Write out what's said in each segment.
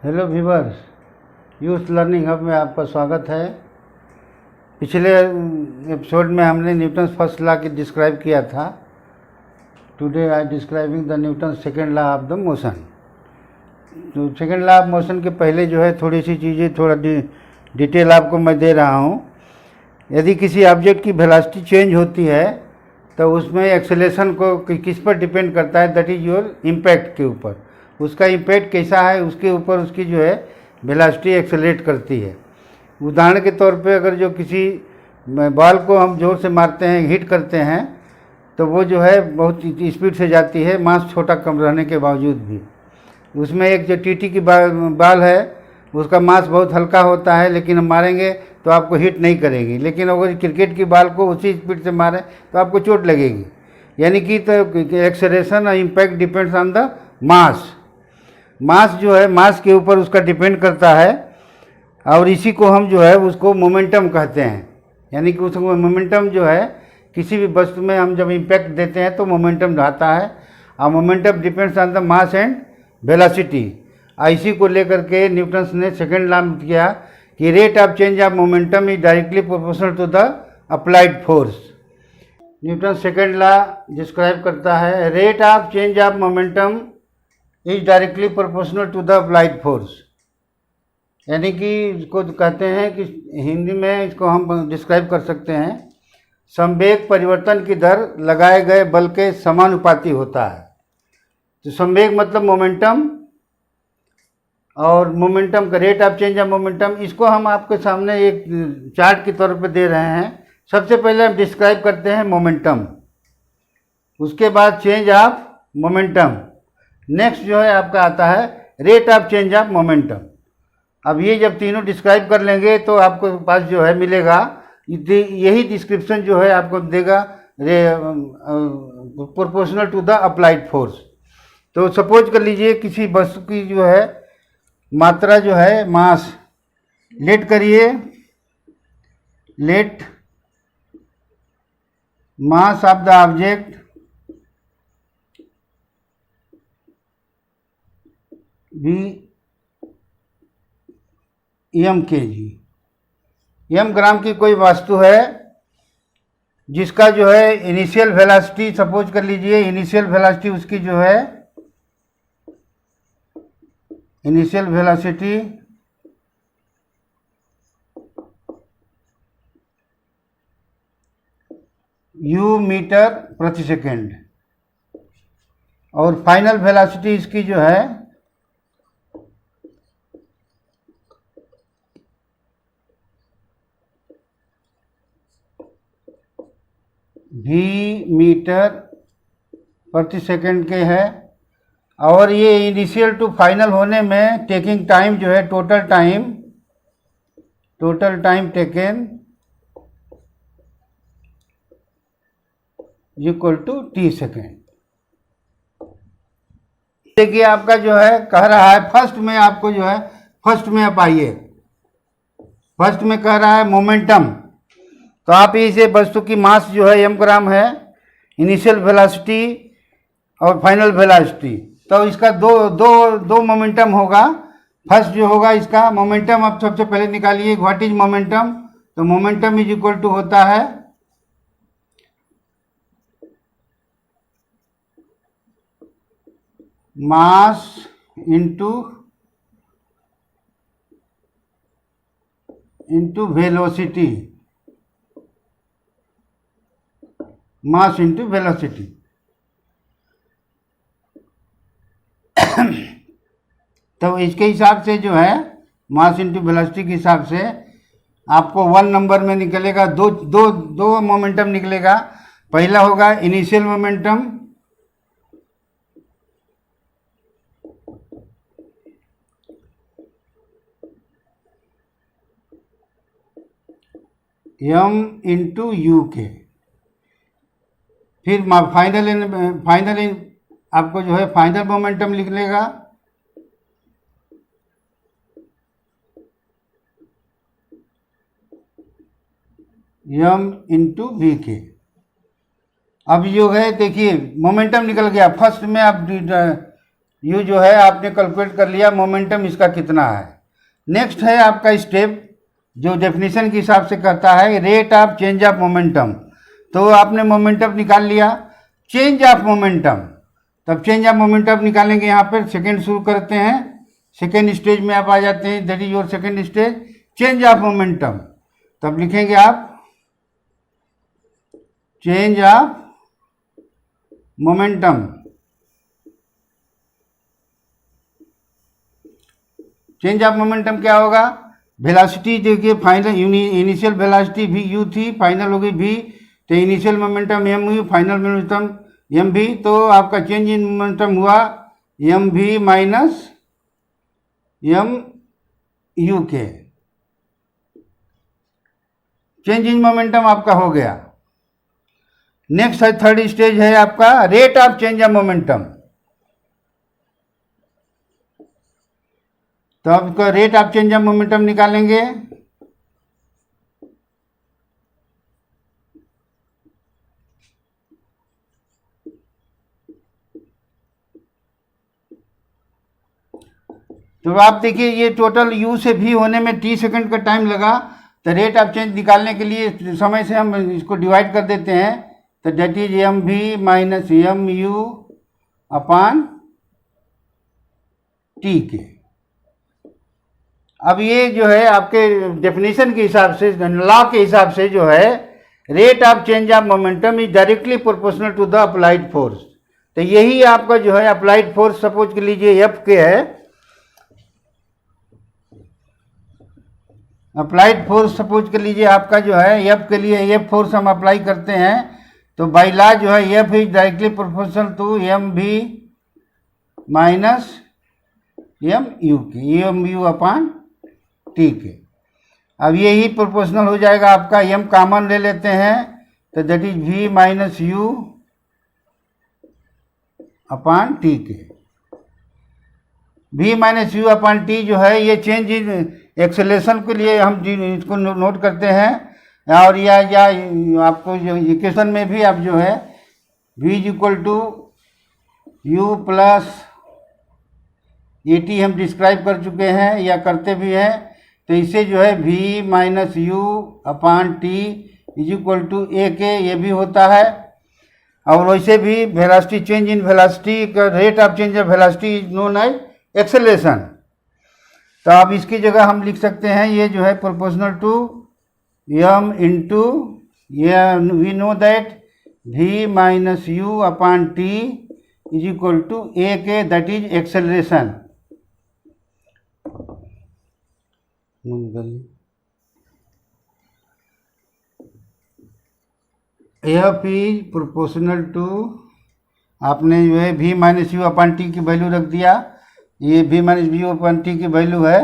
Hello viewers, youth learning hub में आपका स्वागत है। पिछले एपिसोड में हमने न्यूटन फर्स्ट लॉ की डिस्क्राइब किया था। Today I describing the Newton second law of the motion. तो सेकेंड लॉ ऑफ मोशन के पहले जो है थोड़ी सी चीज़ें थोड़ा डिटेल आपको मैं दे रहा हूँ। यदि किसी ऑब्जेक्ट की वेलोसिटी चेंज होती है तो उसमें एक्सेलेरेशन को किस पर डिपेंड करता है, दैट इज़ योर इम्पैक्ट के ऊपर। उसका इम्पैक्ट कैसा है उसके ऊपर उसकी जो है वेलोसिटी एक्सेलरेट करती है। उदाहरण के तौर पे अगर जो किसी बॉल को हम जोर से मारते हैं, हिट करते हैं, तो वो जो है बहुत स्पीड से जाती है, मास छोटा कम रहने के बावजूद भी। उसमें एक जो टीटी की बॉल है उसका मास बहुत हल्का होता है, लेकिन हम मारेंगे तो आपको हिट नहीं करेगी। लेकिन अगर क्रिकेट की बॉल को उसी स्पीड से मारें तो आपको चोट लगेगी। यानी कि तो एक्सेलरेशन और impact depends on the mass. Mass जो है मास के ऊपर उसका डिपेंड करता है, और इसी को हम जो है उसको मोमेंटम कहते हैं। यानी कि उसको मोमेंटम जो है किसी भी वस्तु में हम जब इम्पैक्ट देते हैं तो मोमेंटम रहता है, और momentum depends on the mass and velocity. इसी को लेकर के न्यूटन ने सेकेंड लॉ किया कि rate of change of momentum is directly proportional to the applied force. Newton second law describe करता है rate of change of momentum is directly proportional to the applied force. यानी कि इसको कहते हैं कि हिंदी में इसको हम डिस्क्राइब कर सकते हैं, संवेग परिवर्तन की दर लगाए गए बल के समानुपाती होता है। तो संवेग मतलब मोमेंटम, और मोमेंटम का rate of change of momentum, इसको हम आपके सामने एक चार्ट के तौर पे दे रहे हैं। सबसे पहले हम डिस्क्राइब करते हैं मोमेंटम, उसके बाद चेंज ऑफ मोमेंटम, नेक्स्ट जो है आपका आता है rate of change of momentum. अब ये जब तीनों डिस्क्राइब कर लेंगे तो आपको पास जो है मिलेगा, यही डिस्क्रिप्शन जो है आपको देगा proportional to the applied force. तो सपोज कर लीजिए किसी वस्तु की जो है मात्रा जो है मास, लेट करिए, let mass of the object be M K G. M ग्राम की कोई वस्तु है जिसका जो है इनिशियल वेलोसिटी, सपोज कर लीजिए इनिशियल वेलोसिटी उसकी जो है इनिशियल वेलोसिटी u मीटर प्रति सेकेंड, और फाइनल वेलोसिटी इसकी जो है v मीटर प्रति सेकेंड के है। और ये इनिशियल टू फाइनल होने में टेकिंग टाइम जो है total time taken equal to t second. देखिए आपका जो है कह रहा है फर्स्ट में, आपको जो है फर्स्ट में आप आइए, फर्स्ट में कह रहा है मोमेंटम। तो आप इसे वस्तु की मास जो है m ग्राम है, इनिशियल वेलोसिटी और फाइनल वेलोसिटी, तो इसका दो मोमेंटम होगा। फर्स्ट जो होगा इसका मोमेंटम आप सबसे पहले निकालिए, व्हाट इज मोमेंटम। तो मोमेंटम इज इक्वल टू होता है mass into velocity, mass into velocity. तो इसके हिसाब से जो है मास इंटू वेलोसिटी के हिसाब से आपको वन नंबर में निकलेगा, दो मोमेंटम निकलेगा। पहला होगा initial momentum, m into you के। फिर फाइनल आपको जो है फाइनल मोमेंटम लिख लेगा m इंटू वी के। अब जो है देखिए मोमेंटम निकल गया, फर्स्ट में आप यू जो है आपने कैलकुलेट कर लिया, मोमेंटम इसका कितना है। नेक्स्ट है आपका स्टेप जो डेफिनेशन के हिसाब से कहता है rate of change of momentum. तो आपने मोमेंटम निकाल लिया, चेंज ऑफ मोमेंटम, तब चेंज ऑफ मोमेंटम निकालेंगे। यहाँ पर सेकेंड शुरू करते हैं, सेकेंड स्टेज में आप आ जाते हैं, that is your second stage, change of momentum. तब लिखेंगे आप change of momentum. Change of momentum क्या होगा, वेलोसिटी देखिए फाइनल इनिशियल वेलोसिटी भी यू थी, फाइनल हो गई भी, तो initial momentum m u, final momentum m v, तो आपका चेंज इन मोमेंटम हुआ m v minus m u के। चेंज इन मोमेंटम आपका हो गया। नेक्स्ट है थर्ड स्टेज है आपका rate of change of momentum. तो आपका rate of change of momentum निकालेंगे। तो आप देखिए ये टोटल u से v होने में t सेकंड का टाइम लगा, तो रेट ऑफ चेंज निकालने के लिए समय से हम इसको डिवाइड कर देते हैं, तो that is m v minus m u upon t के। अब ये जो है आपके डेफिनेशन के हिसाब से, लॉ के हिसाब से जो है rate of change of momentum is directly proportional to the applied force. तो यही आपका जो है अप्लाइड फोर्स सपोज कर लीजिए एफ के है, अप्लाइड फोर्स सपोज कर लीजिए आपका जो है एफ के लिए एफ फोर्स हम अप्लाई करते हैं, तो बाई लॉ जो है F is directly proportional to m v minus m u के, एम यू अपान टी के। अब यही प्रोपोर्शनल हो जाएगा आपका, एम कॉमन ले लेते हैं, तो that is v minus u upon t के। V minus u upon t जो है ये चेंज इन एक्सेलेरेशन के लिए हम इसको नोट करते हैं, और या आपको जो इक्वेशन में भी आप जो है v is equal to u plus a t हम डिस्क्राइब कर चुके हैं या करते भी हैं, तो इससे जो है v minus u upon t is equal to a के, ये भी होता है। और वैसे भी वेलोसिटी चेंज इन वेलोसिटी का rate of change of velocity is known as acceleration. तो अब इसकी जगह हम लिख सकते हैं ये जो है proportional to m into v know that v minus u upon t is equal to a के, that is acceleration. F is proportional to, आपने जो है v minus u upon t की वैल्यू रख दिया, ये v minus u upon t की value है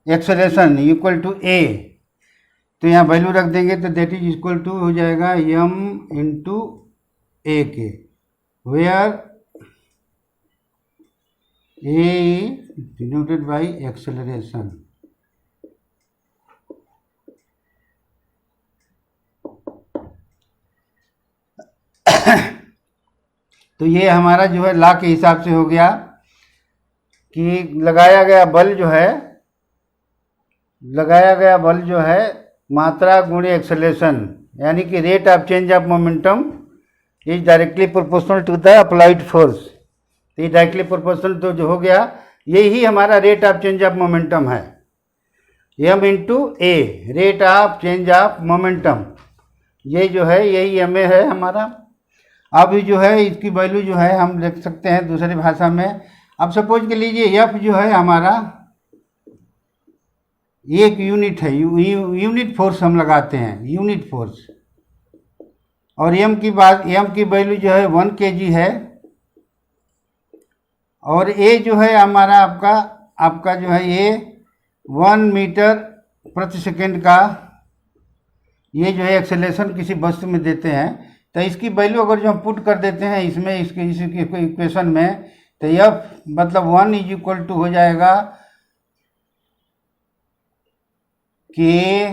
एक्सेलरेशन इक्वल टू ए, तो यहाँ वैल्यू रख देंगे, तो दैट इज इक्वल टू हो जाएगा m इंटू ए के, where a is denoted by acceleration. तो ये हमारा जो है लॉ के हिसाब से हो गया कि लगाया गया बल जो है मात्रा गुणे एक्सेलरेशन, यानी कि rate of change of momentum is directly proportional to the applied force. तो ये डायरेक्टली प्रोपोर्शनल तो जो हो गया, यही हमारा rate of change of momentum है, m into a, rate of change of momentum, ये जो है यही एम ए है हमारा। अब जो है इसकी वैल्यू जो है हम लिख सकते हैं दूसरी भाषा में। अब सपोज कर लीजिए एफ जो है हमारा एक यूनिट है, यूनिट फोर्स हम लगाते हैं, यूनिट फोर्स, और एम की वैल्यू जो है 1 kg है, और ए जो है हमारा आपका जो है ये 1 मीटर प्रति सेकेंड का ये जो है एक्सेलरेशन किसी वस्तु में देते हैं। तो इसकी वैल्यू अगर जो हम पुट कर देते हैं इसमें इसके इक्वेशन में, तो एफ मतलब 1 इज इक्वल टू हो जाएगा के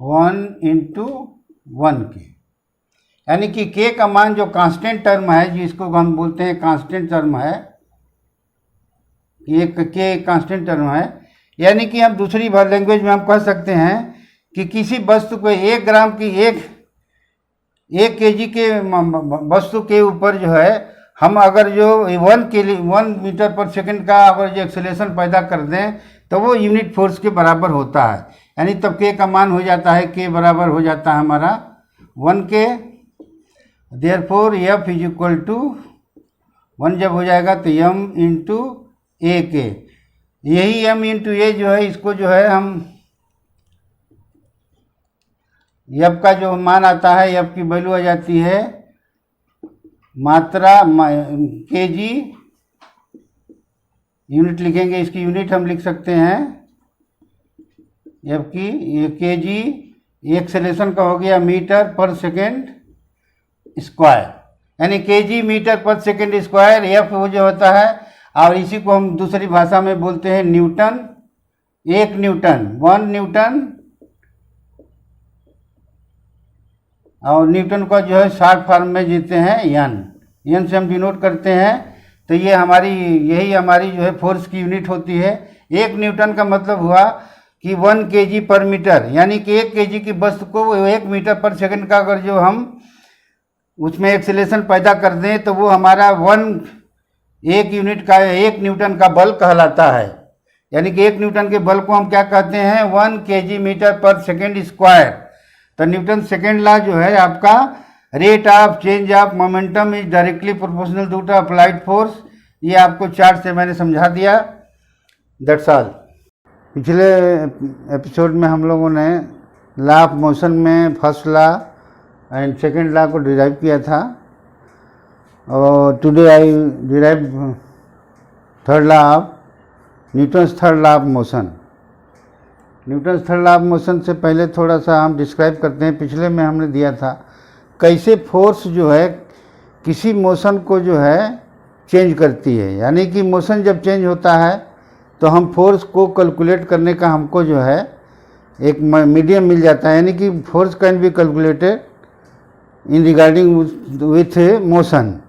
1 इंटू 1 के, यानी कि के का मान जो कांस्टेंट टर्म है, जिसको हम बोलते हैं कांस्टेंट टर्म है, ये के कांस्टेंट टर्म है, यानी कि हम दूसरी लैंग्वेज में हम कह सकते हैं कि किसी वस्तु को 1 ग्राम की 1 केजी के वस्तु के ऊपर जो है हम अगर जो 1 मीटर पर सेकंड का अगर जो एक्सेलरेशन पैदा कर दें तो वो यूनिट फोर्स के बराबर होता है। यानी तब के का मान हो जाता है, के बराबर हो जाता है हमारा 1 के। Therefore F is equal to 1 जब हो जाएगा तो m इंटू ए के। यही m इंटू ए जो है इसको जो है हम एफ का जो मान आता है, एफ की वैल्यू आ जाती है मात्रा केजी, यूनिट लिखेंगे, इसकी यूनिट हम लिख सकते हैं एफ की, ये केजी, एक्सेलरेशन का हो गया मीटर पर सेकेंड स्क्वायर, यानी KG metre per second square F वो जो होता है। और इसी को हम दूसरी भाषा में बोलते हैं न्यूटन। 1 न्यूटन, 1 न्यूटन, और न्यूटन का जो है शॉर्ट फॉर्म में जीते हैं एन से हम डिनोट करते हैं। तो ये यही हमारी जो है फोर्स की यूनिट होती है। 1 न्यूटन का मतलब हुआ कि 1 केजी पर मीटर, यानी कि 1 केजी की वस्तु को 1 मीटर पर सेकंड का अगर जो हम उसमें एक्सेलरेशन पैदा कर दें तो वो हमारा 1 न्यूटन का बल कहलाता है। यानी कि 1 न्यूटन के बल को हम क्या कहते हैं, 1 KG metre per second square. तो न्यूटन सेकेंड लॉ जो है आपका, rate of change of momentum is directly proportional to the applied force, ये आपको चार्ट से मैंने समझा दिया। That's all. पिछले एपिसोड में हम लोगों ने लॉ ऑफ मोशन में first law and second law को डिराइव किया था, और today I derive third law of Newton's third law of motion. Newton's third law of motion से पहले थोड़ा सा हम डिस्क्राइब करते हैं। पिछले में हमने दिया था कैसे फोर्स जो है किसी मोशन को जो है चेंज करती है। यानी कि मोशन जब चेंज होता है तो हम फोर्स को कैलकुलेट करने का हमको जो है एक मीडियम मिल जाता है। यानी कि force can be calculated in regarding with motion.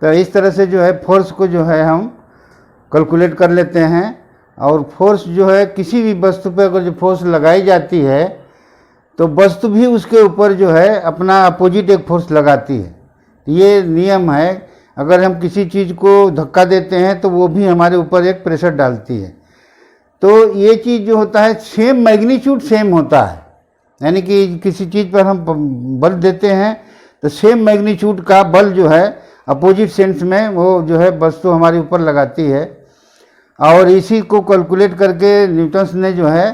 तो इस तरह से जो है फोर्स को जो है हम कैलकुलेट कर लेते हैं। और फोर्स जो है किसी भी वस्तु पर अगर जो फोर्स लगाई जाती है तो वस्तु भी उसके ऊपर जो है अपना अपोजिट एक फोर्स लगाती है। ये नियम है। अगर हम किसी चीज़ को धक्का देते हैं तो वो भी हमारे ऊपर एक प्रेशर डालती है। तो ये चीज़ जो होता है सेम मैग्नीट्यूड सेम होता है। यानी कि किसी चीज़ पर हम बल देते हैं तो सेम मैग्नीट्यूड का बल जो है अपोजिट सेंस में वो जो है वस्तु हमारे ऊपर लगाती है। और इसी को कैलकुलेट करके न्यूटन्स ने जो है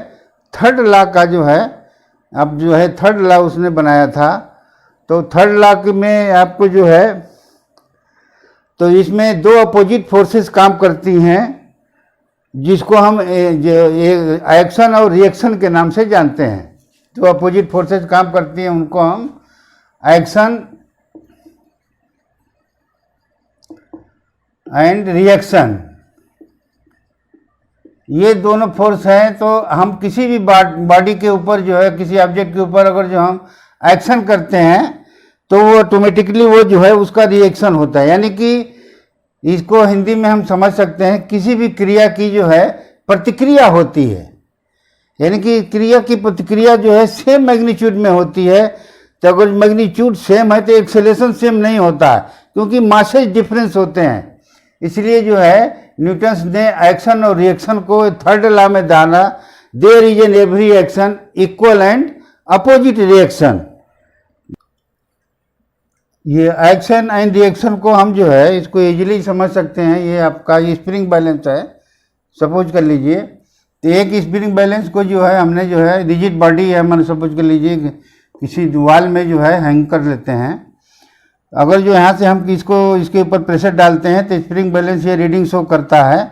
थर्ड लॉ का जो है अब जो है थर्ड लॉ उसने बनाया था। तो थर्ड लॉ में आपको जो है तो इसमें 2 अपोजिट फोर्सेस काम करती हैं जिसको हम एक्शन और रिएक्शन के नाम से जानते हैं। 2 अपोजिट फोर्सेस काम करती हैं उनको हम एक्शन एंड रिएक्शन, ये दोनों फोर्स हैं। तो हम किसी भी बॉडी के ऊपर जो है किसी ऑब्जेक्ट के ऊपर अगर जो हम एक्शन करते हैं तो वो ऑटोमेटिकली वो जो है उसका रिएक्शन होता है। यानी कि इसको हिंदी में हम समझ सकते हैं किसी भी क्रिया की जो है प्रतिक्रिया होती है। यानी कि क्रिया की प्रतिक्रिया जो है सेम मैग्नीट्यूड में होती है। तो अगर मैग्नीट्यूड सेम है तो एक्सेलरेशन सेम नहीं होता है, क्योंकि मासेज डिफरेंस होते हैं। इसलिए जो है न्यूटन्स ने एक्शन और रिएक्शन को थर्ड लॉ में डाला। There is an every action equal and opposite reaction. ये एक्शन एंड रिएक्शन को हम जो है इसको इजीली समझ सकते हैं। ये आपका स्प्रिंग बैलेंस है। सपोज कर लीजिए तो एक स्प्रिंग बैलेंस को जो है हमने जो है रिजिड बॉडी है, मैंने सपोज कर लीजिए किसी दीवार में जो है हैंग कर लेते हैं। अगर जो यहाँ से हम इसके ऊपर प्रेशर डालते हैं तो स्प्रिंग बैलेंस ये रीडिंग शो करता है।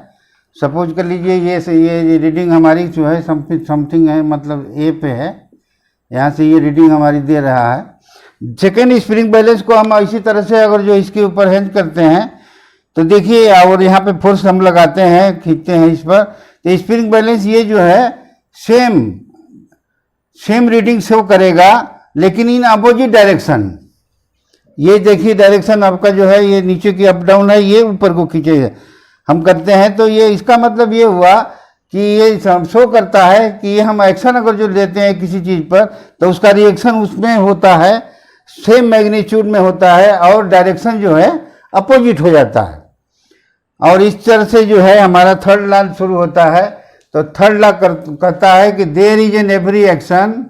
सपोज कर लीजिए ये रीडिंग हमारी जो है समथिंग है, मतलब ए पे है, यहाँ से ये रीडिंग हमारी दे रहा है। सेकेंड स्प्रिंग बैलेंस को हम इसी तरह से अगर जो इसके ऊपर हैंग करते हैं तो देखिए, और यहाँ पे फोर्स हम लगाते हैं, खींचते हैं इस पर, तो स्प्रिंग बैलेंस ये जो है सेम रीडिंग शो करेगा लेकिन इन अपोजिट डायरेक्शन। ये देखिए डायरेक्शन आपका जो है ये नीचे की अप डाउन है, ये ऊपर को खींचेगा। हम करते हैं, तो ये इसका मतलब ये हुआ कि ये शो करता है कि हम एक्शन अगर जो लेते हैं किसी चीज़ पर तो उसका रिएक्शन उसमें होता है, सेम मैग्नीट्यूड में होता है और डायरेक्शन जो है अपोजिट हो जाता है। और इस तरह से जो है हमारा थर्ड लॉ शुरू होता है। तो थर्ड लॉ कहता है कि there is an every action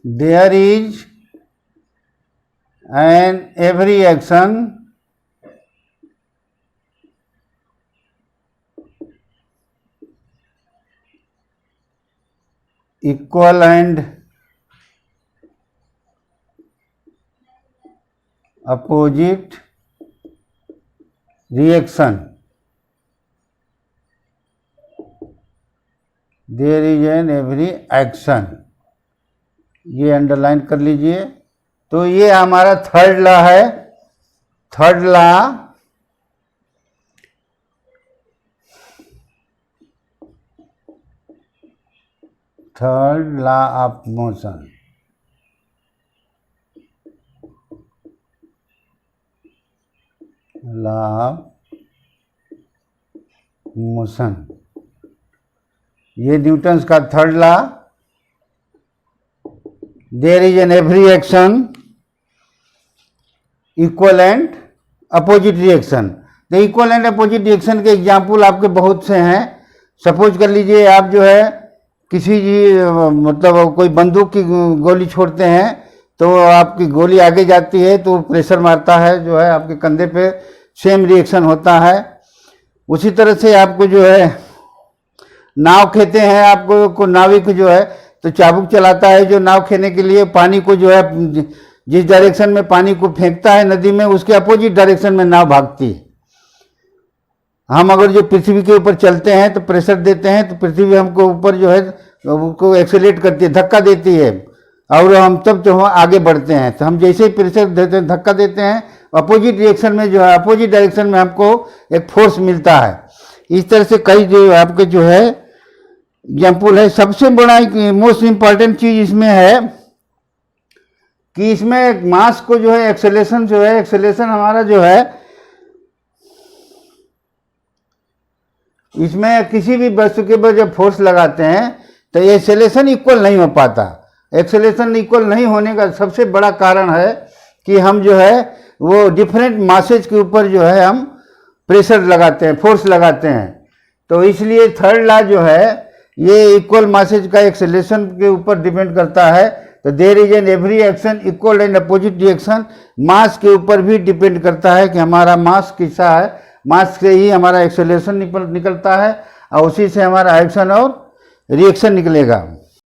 there is an every action equal and opposite reaction. There is an every action. ये अंडरलाइन कर लीजिए। तो ये हमारा थर्ड लॉ है। Third law of motion. Law of motion, ये न्यूटन्स का third law. There is an every action equal and opposite reaction. तो इक्वल एंड अपोजिट रिएक्शन के एग्जाम्पल आपके बहुत से हैं। सपोज कर लीजिए आप जो है किसी मतलब कोई बंदूक की गोली छोड़ते हैं तो आपकी गोली आगे जाती है तो प्रेशर मारता है जो है आपके कंधे पे, सेम रिएक्शन होता है। उसी तरह से आपको जो है नाव खेते हैं, आपको नाविक जो है तो चाबुक चलाता है जो नाव खेने के लिए पानी को जो है जिस डायरेक्शन में पानी को फेंकता है नदी में उसके अपोजिट डायरेक्शन में नाव भागती है। हम अगर जो पृथ्वी के ऊपर चलते हैं तो प्रेशर देते हैं तो पृथ्वी हमको ऊपर जो है उसको एक्सेलेरेट करती है, धक्का देती है और हम तब जो आगे बढ़ते हैं। तो हम जैसे ही प्रेशर देते हैं, धक्का देते हैं, अपोजिट रिएक्शन में जो है अपोजिट डायरेक्शन में हमको एक फोर्स मिलता है। इस तरह से कई जो आपके जो है एग्जाम्पल है। सबसे बड़ा मोस्ट इम्पॉर्टेंट चीज इसमें है कि इसमें मास को जो है एक्सेलेरेशन जो है, एक्सेलेरेशन हमारा जो है इसमें किसी भी वस्तु के ऊपर जब फोर्स लगाते हैं तो एक्सेलेरेशन इक्वल नहीं हो पाता। एक्सेलेरेशन इक्वल नहीं होने का सबसे बड़ा कारण है कि हम जो है वो डिफरेंट मासेज के ऊपर जो है हम प्रेशर लगाते हैं, फोर्स लगाते हैं। तो इसलिए थर्ड लॉ जो है ये इक्वल मासेज का एक्सेलेरेशन के ऊपर डिपेंड करता है। तो there is an every action equal and opposite reaction, mass के ऊपर भी डिपेंड करता है कि हमारा मास कैसा है। मास से ही हमारा एक्सेलेरेशन निकलता है और उसी से हमारा एक्शन और रिएक्शन निकलेगा।